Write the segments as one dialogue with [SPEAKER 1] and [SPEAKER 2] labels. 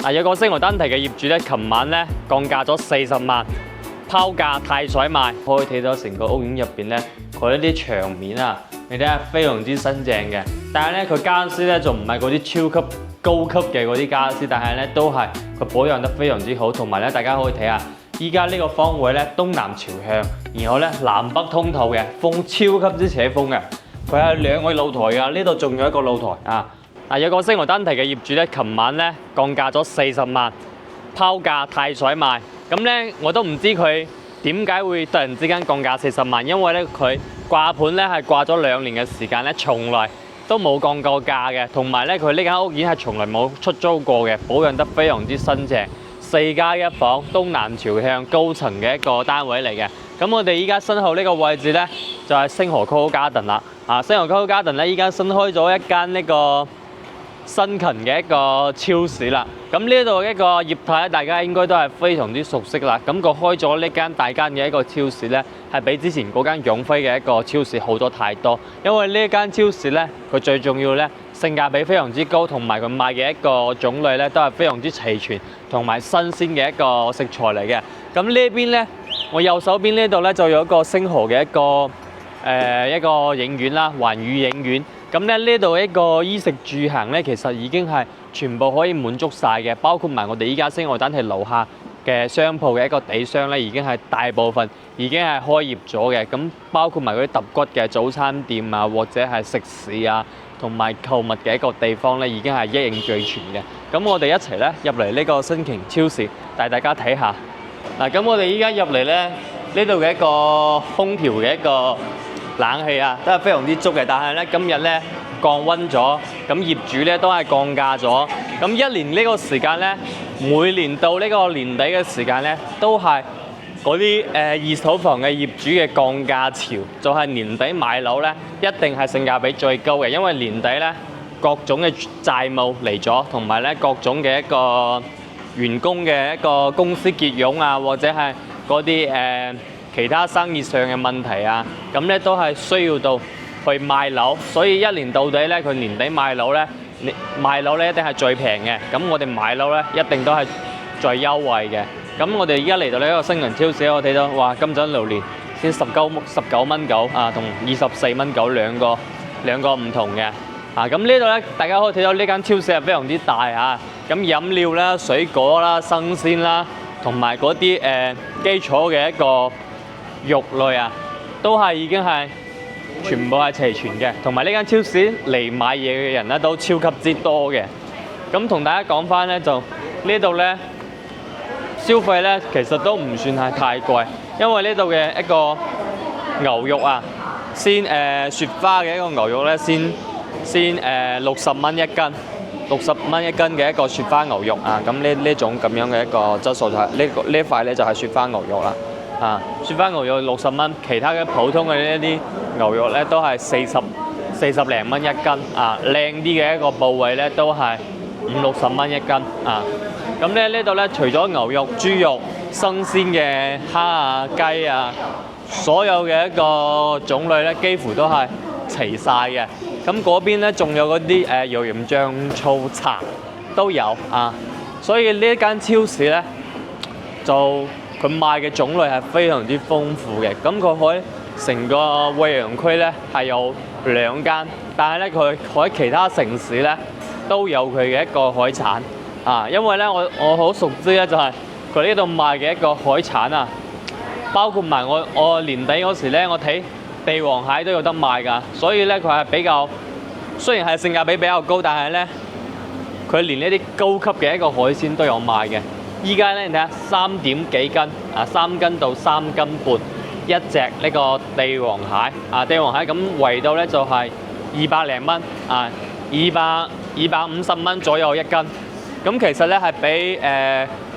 [SPEAKER 1] 有個星河丹提嘅業主咧，琴晚咧降價咗40萬，拋價太甩賣。可以睇到成個屋苑入邊咧，佢一啲牆面啊，你睇下非常之新淨嘅。但係咧，佢家私咧就唔係嗰啲超級高級嘅嗰啲家私，但係咧都係佢保養得非常之好。同埋咧，大家可以睇下，依家呢個方位咧東南朝向，然後咧南北通透嘅，風超級之扯風嘅。佢係2個露台㗎，呢度仲有一個露台啊。有個星河丹提嘅業主咧，琴晚咧降價咗40萬，拋價太甩賣。咁咧我都唔知佢點解會突然之間降價40萬，因為咧佢掛盤咧係掛咗2年嘅時間咧，從來都冇降過價嘅。同埋咧佢呢間屋苑係從來冇出租過嘅，保養得非常之新淨，4+1房，東南朝向，高層嘅一個單位嚟嘅。咁我哋依家身後呢個位置咧就係星河 COCO Garden 啦。星河 COCO Garden 咧依家新開咗一間呢個新近嘅一個超市啦，咁呢度一個業態咧，大家應該都係非常之熟悉啦。咁佢開咗呢間大間嘅一個超市咧，係比之前嗰間永輝嘅一個超市好多太多。因為呢間超市咧，佢最重要咧，性價比非常之高，同埋佢賣嘅一個種類咧都係非常之齊全，同埋新鮮嘅一個食材嚟嘅。咁呢邊咧，我右手邊呢度咧就有一個星河嘅一個影院啦，環宇影院。咁咧呢度一個衣食住行咧，其實已經係全部可以滿足晒嘅，包括埋我哋依家星河丹提樓下嘅商鋪嘅一個地商咧，已經係大部分已經係開業咗嘅。咁包括埋嗰啲揼骨嘅早餐店啊，或者係食肆啊，同埋購物嘅一個地方咧，已經係一應俱全嘅。咁我哋一齊咧入嚟呢個新瓊超市，帶大家睇下。咁我哋依家入嚟咧，呢度嘅一個空調嘅一個冷氣啊，都係非常之足嘅。但係咧今日咧降溫咗，咁業主咧都係降價咗。咁一年呢個時間咧，每年到呢個年底嘅時間咧，都係嗰啲二手房嘅業主嘅降價潮，就係年底買樓咧一定係性價比最高嘅，因為年底咧各種嘅債務嚟咗，同埋咧各種嘅一個員工嘅一個公司結傭啊，或者係嗰啲其他生意上嘅問題啊，咁咧都係需要到去賣樓，所以一年到底咧，佢年底賣樓咧一定係最平嘅。咁我哋買樓咧一定都係最優惠嘅。咁我哋而家嚟到呢一個星雲超市，我睇到哇，金盞榴蓮先19蚊9啊，同24蚊9兩個唔同嘅。咁呢度咧，大家可以睇到呢間超市係非常之大啊。咁飲料啦、水果啦、生鮮啦，同埋嗰啲基礎嘅一個肉類啊，都係已經係全部係齊全嘅。同埋呢間超市嚟買嘢嘅人咧都超級之多嘅。咁同大家講翻咧，就呢度咧消費咧其實都唔算係太貴，因為呢度嘅一個牛肉啊，先雪花嘅一個牛肉咧，先60蚊一斤，60蚊一斤嘅一個雪花牛肉啊。咁呢種咁樣嘅一個質素就係呢塊咧就係雪花牛肉啦。雪花牛肉60蚊，其他嘅普通嘅呢啲牛肉咧都係40零蚊一斤啊。靚啲嘅一個部位咧都係50-60蚊一斤啊。咁咧呢度咧除咗牛肉、豬肉、新鮮嘅蝦啊、雞啊，所有嘅一個種類咧幾乎都係齊晒嘅。咁嗰邊咧仲有嗰啲油鹽醬醋茶都有啊。所以呢一間超市咧就佢賣嘅種類係非常之豐富嘅。咁佢喺成個惠陽區咧係有2間，但係咧佢喺其他城市咧都有佢嘅一個海產啊。因為咧我好熟知咧就係佢呢度賣嘅一個海產啊，包括埋我年底嗰時咧，我睇帝王蟹都有得賣㗎。所以咧佢係比較雖然係性價比比較高，但係咧佢連呢啲高級嘅一個海鮮都有賣嘅。依家咧，你睇下3點幾斤啊，3斤到3斤半一隻呢個帝王蟹啊，帝王蟹咁圍到咧就係200零蚊啊，250蚊左右一斤。咁其實咧係比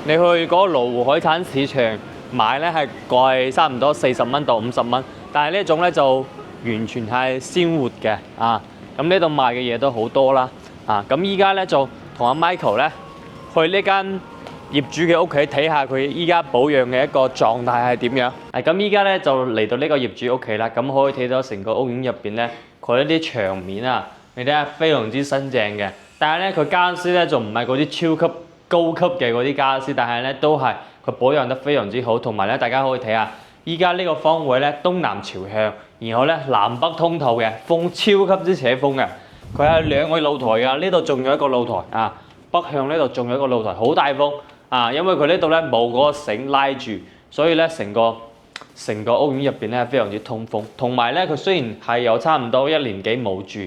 [SPEAKER 1] 你去嗰個羅湖海產市場買咧係貴差唔多40蚊到50蚊，但係呢種咧就完全係鮮活嘅啊。咁呢度賣嘅嘢都好多啦啊。咁依家咧就同阿 Michael 咧去呢間業主嘅屋企睇下佢依家保養嘅一個狀態係點樣。咁依家咧就嚟到呢個業主屋企啦。咁可以睇到成個屋苑入邊咧，佢一啲牆面啊，你睇下非常之新淨嘅。但係咧佢家私咧就唔係嗰啲超級高級嘅嗰啲傢俬，但係咧都係佢保養得非常之好，同埋咧大家可以睇下，依家呢個方位咧東南朝向，然後咧南北通透嘅，風超級之扯風嘅，佢係2個露台㗎，呢度仲有一個露台啊，北向呢度仲有一個露台，好大風啊，因為佢呢度咧冇嗰個繩拉住，所以咧成個屋苑入邊咧非常之通風，同埋咧佢雖然係有差唔多1年幾冇住，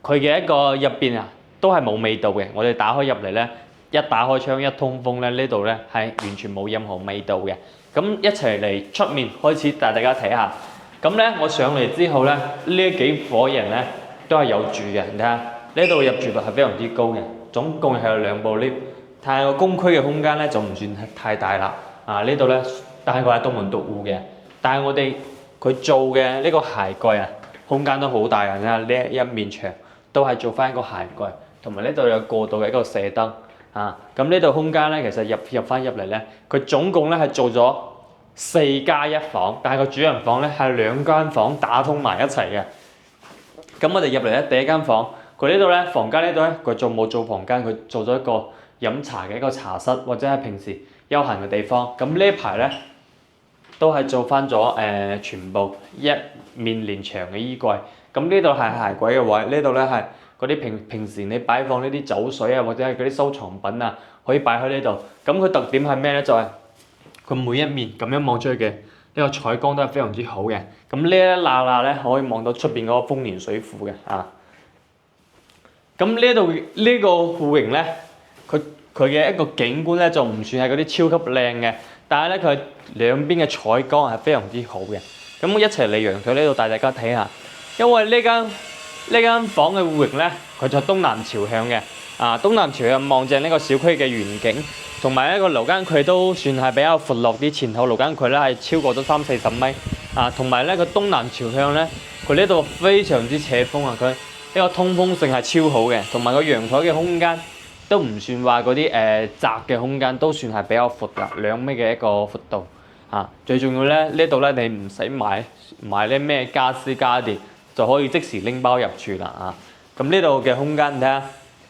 [SPEAKER 1] 佢嘅一個入邊啊都係冇味道嘅。我哋打開入嚟咧，一打開窗一通風咧，呢度咧係完全冇任何味道嘅。咁一齊嚟出面開始帶大家睇下。咁咧我上嚟之後咧，呢幾伙人咧都係有住嘅。你睇下呢度入住率係非常之高嘅，總共係有2部 lift， 但係個公區嘅空間咧就唔算太大啦。啊呢度咧，但係佢係獨門獨戶嘅。但係我哋佢做嘅呢個鞋櫃啊，空間都好大啊！呢一面牆都係做翻一個鞋櫃，同埋呢度有過渡嘅一個射燈啊。咁呢度空間咧，其實入翻入嚟咧，佢總共咧係做咗4+1房，但係個主人房咧係2間房打通埋一齊嘅。咁我哋入嚟咧，第一間房，佢呢度咧房間呢度咧，佢仲冇做房間，佢做咗一個飲茶嘅一個茶室，或者係平時休閒嘅地方。咁呢一排咧，都係做翻咗全部一面連牆嘅衣櫃。咁呢度係鞋櫃嘅位，呢度咧係嗰啲平時你擺放呢啲酒水啊，或者係嗰啲收藏品啊，可以擺喺呢度。咁佢特點係咩咧？就係佢每一面咁樣望出去嘅呢個採光都係非常之好嘅。咁呢一罅罅咧可以望到出邊嗰個豐年水庫嘅啊。咁呢度呢個戶型咧，佢嘅一個景觀咧就唔算係嗰啲超級靚嘅。但係咧，佢兩邊嘅採光係非常之好嘅。咁我一齊嚟陽台呢度帶大家睇下，因為呢間房嘅戶型咧，佢就東南朝向嘅。啊，東南朝向望正呢個小區嘅遠景，同埋呢個樓間距都算係比較闊落啲。前後樓間距咧係超過咗30-40米。啊，同埋咧個東南朝向咧，佢呢度非常之扯風啊！佢呢個通風性係超好嘅，同埋個陽台嘅空間都唔算話嗰啲窄嘅空間，都算係比較闊㗎，2米嘅一個闊度啊！最重要咧，呢度咧你唔使買啲咩家私家電，就可以即時拎包入住啦啊！咁呢度嘅空間，你睇下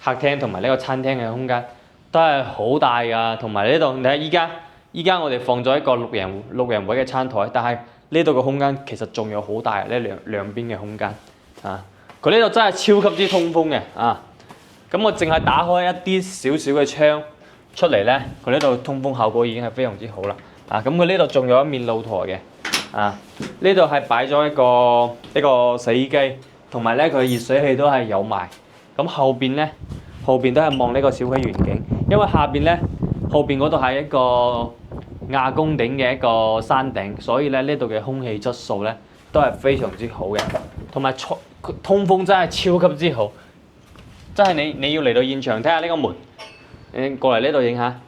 [SPEAKER 1] 客廳同埋呢個餐廳嘅空間都係好大㗎，同埋呢度你睇依家我哋放咗一個6人位嘅餐台，但係呢度嘅空間其實仲有好大呢兩邊嘅空間啊！佢呢度真係超級之通風嘅啊！咁我淨係打開一啲少少嘅窗出嚟咧，佢呢度通風效果已經係非常之好啦。啊，咁佢呢度仲有一面露台嘅。啊，呢度係擺咗一個洗衣機，同埋咧佢熱水器都係有埋。咁後邊都係望呢個小區遠景，因為下邊咧後邊嗰度係一個亞公頂嘅一個山頂，所以咧呢度嘅空氣質素咧都係非常之好嘅，同埋通風真係超級之好。真係你要嚟到現場睇下呢個門，你過嚟呢度影下，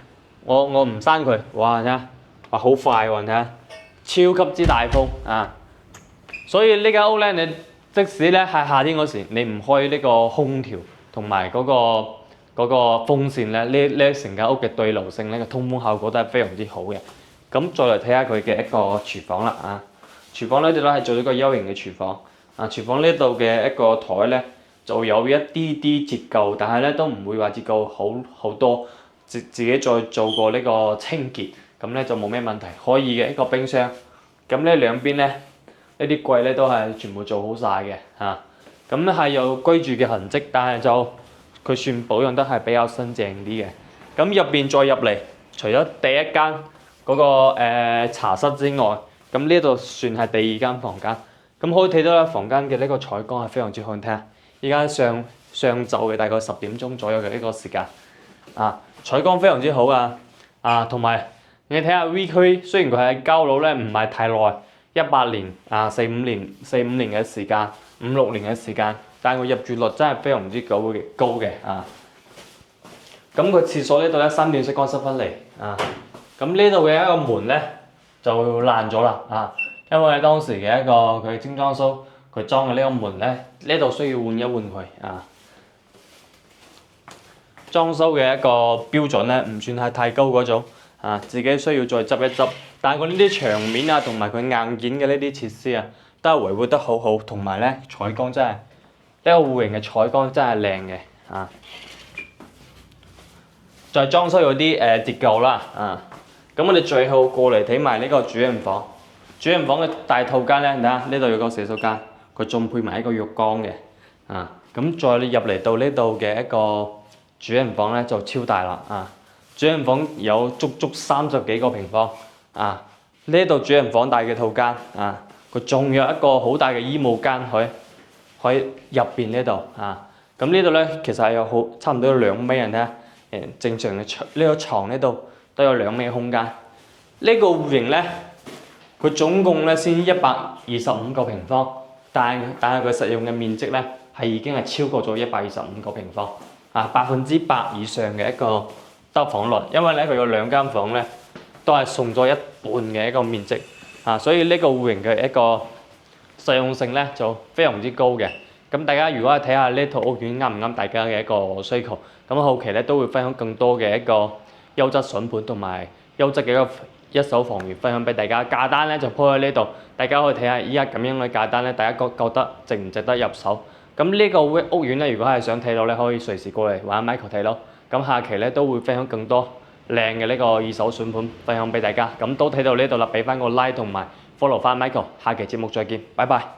[SPEAKER 1] 我唔閂佢，哇！睇下，哇好快喎，睇下，超級之大風啊！所以呢間屋咧，你即使咧係夏天嗰時，你唔開呢個空調同埋嗰個風扇咧，呢成間屋嘅對流性呢個通風效果都係非常之好嘅。咁再嚟睇下佢嘅一個廚房啦啊！廚房呢度咧係做咗個 U 型嘅廚房啊，廚房呢度嘅一個台咧，就有一啲折舊，但係咧都唔會話折舊好多，自己再做過呢個清潔，咁咧就冇咩問題，可以嘅一個冰箱。咁呢兩邊咧呢啲櫃咧都係全部做好晒嘅嚇，咁係有居住嘅痕跡，但係就佢算保養得係比較新淨啲嘅。咁入邊再入嚟，除咗第一間嗰個茶室之外，咁呢度算係第2間房間。咁可以睇到啦，房間嘅呢個採光係非常之好，睇下。依家上晝嘅大概10點鐘左右嘅呢個時間，啊採光非常之好啊！啊同埋你睇下 V 區，雖然佢係交樓咧，唔係太耐，18年啊4-5年嘅時間，5-6年嘅時間，但係佢入住率真係非常之高嘅啊！咁佢廁所呢度咧3段式乾濕分離啊！咁呢度嘅一個門咧就爛咗啦啊！因為當時嘅一個佢精裝修。佢裝嘅呢個門咧，呢度需要換一換佢啊。裝修嘅一個標準咧，唔算係太高嗰種啊，自己需要再執一執。但係佢呢啲牆面啊，同埋佢硬件嘅呢啲設施啊，都係維護得好好，同埋咧採光真係呢個戶型嘅採光真係靚嘅啊。再裝修有啲折舊啦啊！咁我哋最後過嚟睇埋呢個主人房。主人房嘅大套間咧，睇下呢度有個洗手間，佢仲配埋一個浴缸嘅啊！咁再你入嚟到呢度嘅一個主人房咧就超大啦啊！主人房有足30幾個平方啊！呢度主人房大嘅套間啊，佢仲有一個好大嘅衣帽間喺入邊呢度啊！咁呢度咧其實係有差唔多2米人咧，正常嘅呢個床呢度都有2米嘅空間。呢個戶型咧，佢總共咧先125個平方，但係佢實用嘅面積咧係已經係超過咗125個平方啊，100%以上嘅一個得房率，因為咧佢有2間房咧都係送咗一半嘅一個面積啊，所以呢個戶型嘅一個實用性咧就非常之高嘅。咁大家如果係睇下呢套屋苑啱唔啱大家嘅一個需求，咁後期咧都會分享更多嘅一個優質筍盤同埋優質嘅一手房源分享俾大家。價單咧就鋪喺呢度，大家可以睇下依家咁樣嘅價單咧，大家覺得值唔值得入手？咁呢個屋苑咧，如果係想睇到咧，可以隨時過嚟揾 Michael 睇咯。咁下期咧都會分享更多靚嘅呢個二手筍盤分享俾大家。咁都睇到呢度啦，俾翻個 like 同埋 follow 翻 Michael，下期節目再見，拜拜。